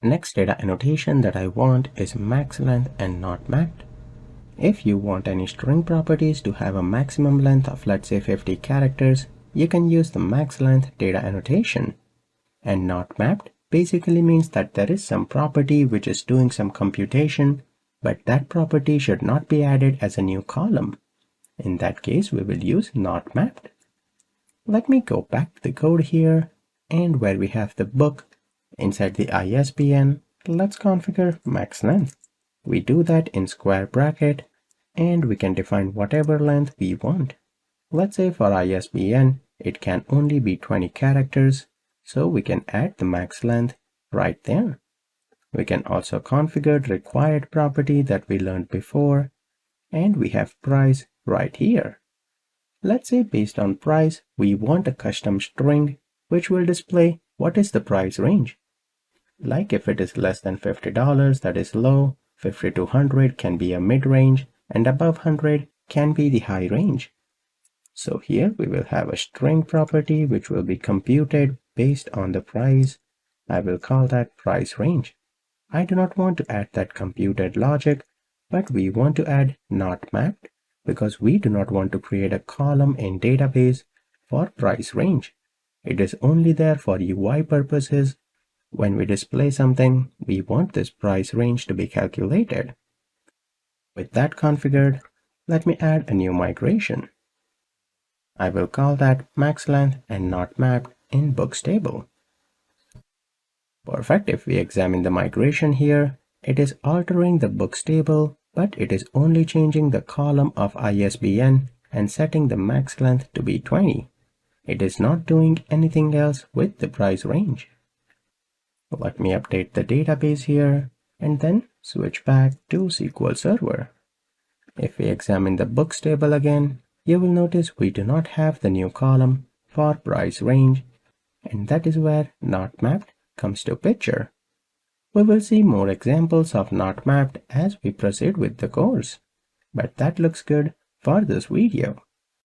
Next data annotation that I want is MaxLength and NotMapped. If you want any string properties to have a maximum length of, let's say, 50 characters, you can use the MaxLength data annotation. And NotMapped basically means that there is some property which is doing some computation, but that property should not be added as a new column. In that case, we will use NotMapped. Let me go back to the code here, and where we have the book, inside the ISBN, let's configure MaxLength. We do that in square bracket, and we can define whatever length we want. Let's say for ISBN, it can only be 20 characters, so we can add the max length right there. We can also configure the required property that we learned before, and we have price right here. Let's say based on price, we want a custom string which will display what is the price range. Like if it is less than $50, that is low, 50 to 100 can be a mid-range, and above 100 can be the high range. So here we will have a string property which will be computed based on the price. I will call that price range. I do not want to add that computed logic, but we want to add NotMapped because we do not want to create a column in database for price range. It is only there for UI purposes. When we display something, we want this price range to be calculated. With that configured, let me add a new migration. I will call that MaxLength and NotMapped in books table. Perfect. If we examine the migration here, it is altering the books table, but it is only changing the column of ISBN and setting the max length to be 20. It is not doing anything else with the price range. Let me update the database here and then switch back to SQL Server. If we examine the books table again, you will notice we do not have the new column for price range, and that is where NotMapped comes to picture. We will see more examples of NotMapped as we proceed with the course, but that looks good for this video.